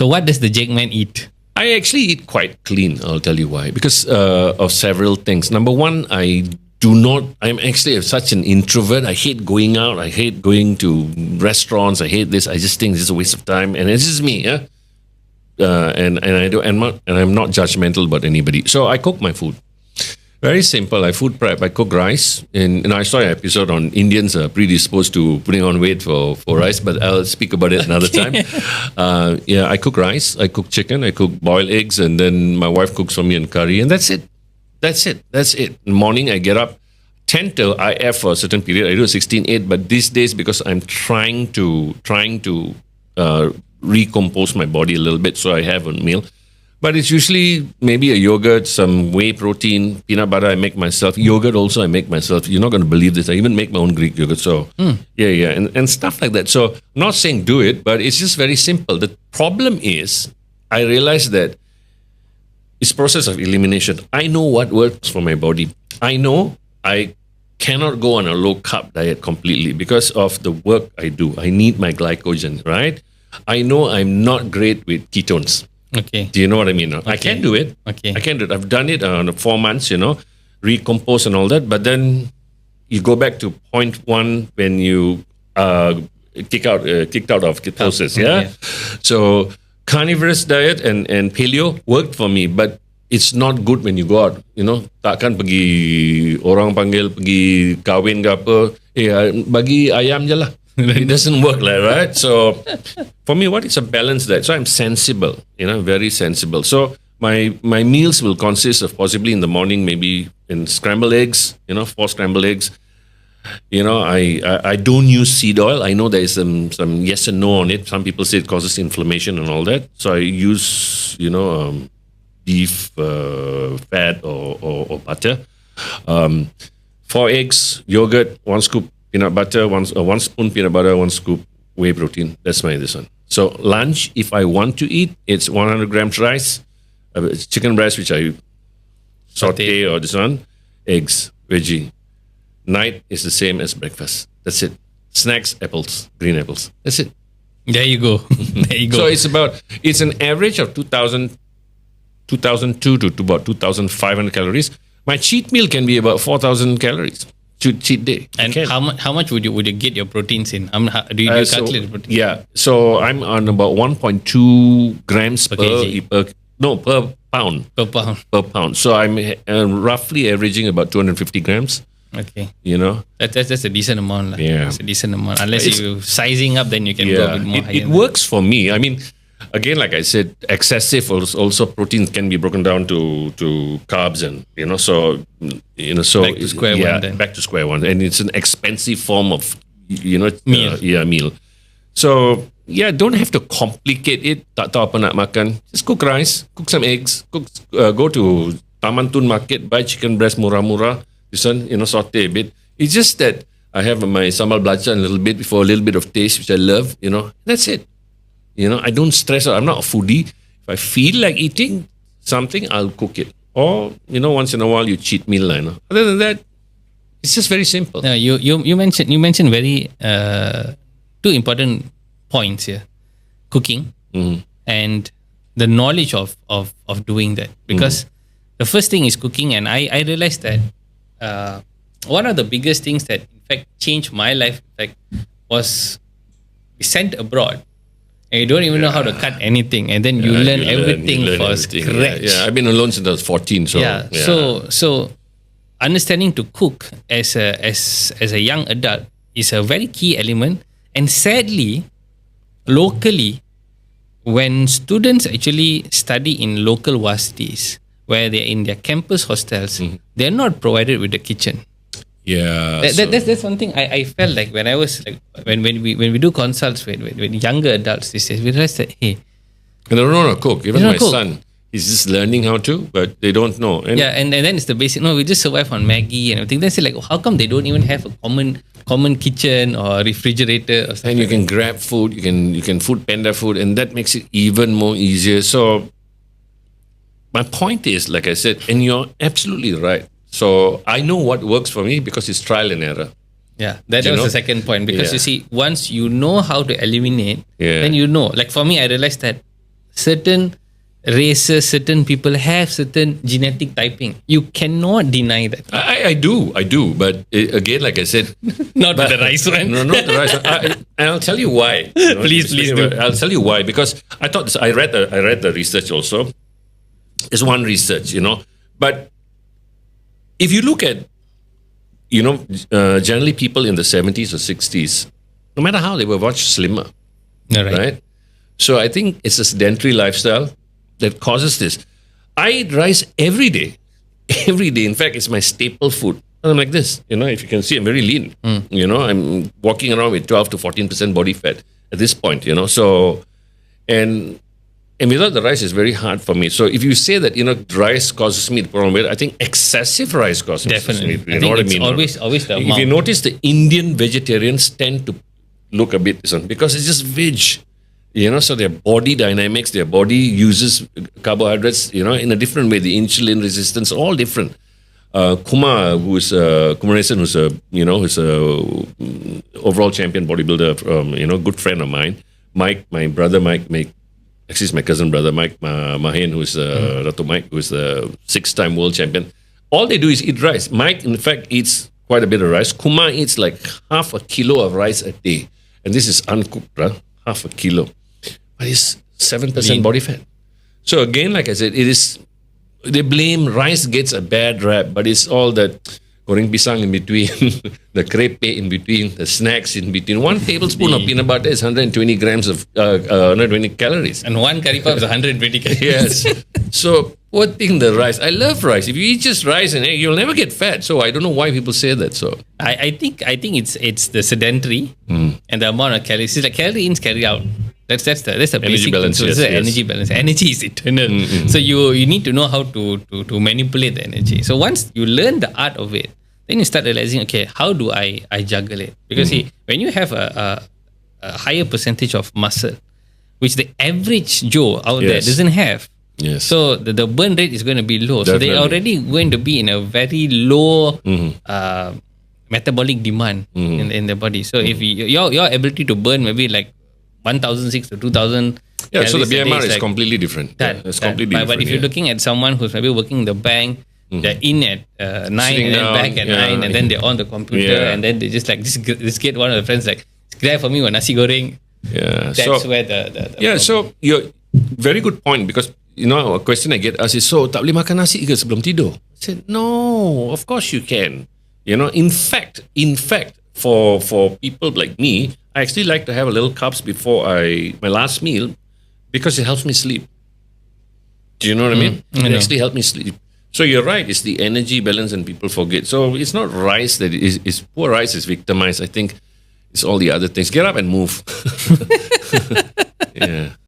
So what does the Jakeman eat? I actually eat quite clean. I'll tell you why. Because of several things. Number one, I'm actually such an introvert. I hate going out. I hate going to restaurants. I hate this. I just think this is a waste of time. And it's just me, yeah. And I'm not judgmental about anybody. So I cook my food. Very simple. I food prep. I cook rice. And I saw an episode on Indians are predisposed to putting on weight for rice, but I'll speak about it another time. I cook rice. I cook chicken. I cook boiled eggs. And then my wife cooks for me in curry. And that's it. In the morning, I get up 10 till IF for a certain period. I do a 16-8. But these days, because I'm trying to recompose my body a little bit, so I have a meal. But it's usually maybe a yogurt, some whey protein, peanut butter I make myself. Yogurt also I make myself. You're not going to believe this. I even make my own Greek yogurt. So, and stuff like that. So, I'm not saying do it, but it's just very simple. The problem is, I realize that it's process of elimination. I know what works for my body. I know I cannot go on a low-carb diet completely because of the work I do. I need my glycogen, right? I know I'm not great with ketones. Okay. Do you know what I mean? Okay. I can do it. Okay. I can do it. I've done it 4 months, recompose and all that. But then you go back to point one when you kicked out of ketosis. Yeah. So carnivorous diet and paleo worked for me, but it's not good when you go out. Takkan pergi orang panggil pergi kahwin ke apa. Bagi ayam je lah. It doesn't work like right. So for me, what is a balanced diet? So I'm sensible, very sensible. So my meals will consist of possibly in the morning, maybe in scrambled eggs, 4 scrambled eggs. I don't use seed oil. I know there is some yes and no on it. Some people say it causes inflammation and all that. So I use, beef fat or butter. 4 eggs, yogurt, 1 scoop peanut butter, 1 spoon peanut butter, 1 scoop whey protein. That's this one. So lunch, if I want to eat, it's 100 grams rice, chicken breast, which I saute or this one, eggs, veggie. Night is the same as breakfast. That's it. Snacks, apples, green apples. That's it. There you go. So it's an average of 2002 to about 2,500 calories. My cheat meal can be about 4,000 calories. Cheat day. And how much would you get your proteins in? Do you calculate the proteins? Yeah. So I'm on about 1.2 grams per pound. Per pound. So I'm roughly averaging about 250 grams. Okay. That's a decent amount. Yeah. That's a decent amount. Unless you're sizing up, then you can go a bit more higher. It works for me. I mean, again, like I said, excessive also proteins can be broken down to carbs and so back to square one. Then. Back to square one, and it's an expensive form of meal. Meal. So don't have to complicate it. Tak tahu apa nak makan. Just cook rice, cook some eggs, go to Taman Tun Market, buy chicken breast murah-murah. This one, saute a bit. It's just that I have my sambal belacan a little bit for a little bit of taste, which I love. That's it. I don't stress out. I'm not a foodie. If I feel like eating something, I'll cook it. Or, once in a while you cheat meal. Other than that, it's just very simple. No, you mentioned very 2 important points here. Cooking and the knowledge of doing that. Because the first thing is cooking, and I realized that one of the biggest things that in fact changed my life was we sent abroad. And you don't even know how to cut anything, and then you learn everything from scratch. Yeah, I've been alone since I was 14. So understanding to cook as a young adult is a very key element. And sadly, locally, when students actually study in local varsities, where they're in their campus hostels, they're not provided with the kitchen. Yeah, that's one thing I felt like when I was when we do consults with younger adults these days, we realize that they don't know how to cook. Even my son, he's just learning how to, but they don't know. And then it's the basic. No, we just survive on Maggie and everything. Then say how come they don't even have a common kitchen or refrigerator or something? And you can grab food, you can food panda food, and that makes it even more easier. So my point is, like I said, and you're absolutely right. So I know what works for me because it's trial and error. Yeah, that was the second point. Because you see, once you know how to eliminate, then you know. Like for me, I realized that certain races, certain people have certain genetic typing. You cannot deny that. I do. But again, like I said, Not the rice one. No, not the rice one. And I'll tell you why. Please do. I'll tell you why, because I thought this. I read the research also. It's one research, but if you look at, generally people in the 70s or 60s, no matter how, they were much slimmer, right? So I think it's a sedentary lifestyle that causes this. I eat rice every day. Every day. In fact, it's my staple food. I'm like this, if you can see, I'm very lean. I'm walking around with 12 to 14% body fat at this point, so, and without the rice, it's very hard for me. So if you say that, rice causes me to put on weight, I think excessive rice causes me. Definitely. You know what I mean? Always the If amount. you notice, the Indian vegetarians tend to look a bit because it's just veg. So their body dynamics, their body uses carbohydrates, in a different way. The insulin resistance, all different. Kumarasan, who's a overall champion bodybuilder, good friend of mine. Mike, my brother Mike, actually my cousin brother Mike Mahen, who's Ratu Mike, who's the 6-time world champion. All they do is eat rice. Mike, in fact, eats quite a bit of rice. Kumar eats like half a kilo of rice a day. And this is uncooked, half a kilo. But it's 7% body fat. So again, like I said, they blame rice gets a bad rap, but it's all that goreng pisang in between, the crepe in between, the snacks in between. 1 tablespoon of peanut butter is 120 grams of 120 calories. And 1 curry puff is 120 calories. Yes. So poor thing, the rice. I love rice. If you eat just rice and egg, you'll never get fat. So I don't know why people say that. So I think it's the sedentary and the amount of calories. It's like calorie in, calorie out. That's the energy basic balance. principle. Yes, Energy balance. Energy is eternal. So you need to know how to manipulate the energy. So once you learn the art of it, then you start realizing, okay, how do I juggle it? Because see, when you have a higher percentage of muscle, which the average Joe out there doesn't have. Yes. So the burn rate is going to be low. Definitely. So they're already going to be in a very low metabolic demand in the body. So if your ability to burn maybe like 1,006 to 2,000. Yeah, so the BMR is like completely different. It's completely different. But if you're looking at someone who's maybe working the bank, they're in at 9 Sitting and then down, back at 9 and then they're on the computer and then they just like, just get one of the friends like, grab for me one nasi goreng. Yeah. That's where the So you're very good point, because a question I get asked is, so tak boleh makan nasi ke sebelum tidur? I said, no, of course you can. In fact, for people like me, I actually like to have a little carbs before my last meal, because it helps me sleep. Do you know what I mean? It actually helps me sleep. So you're right, it's the energy balance and people forget. So it's not rice that is poor rice is victimized. I think it's all the other things. Get up and move. Yeah.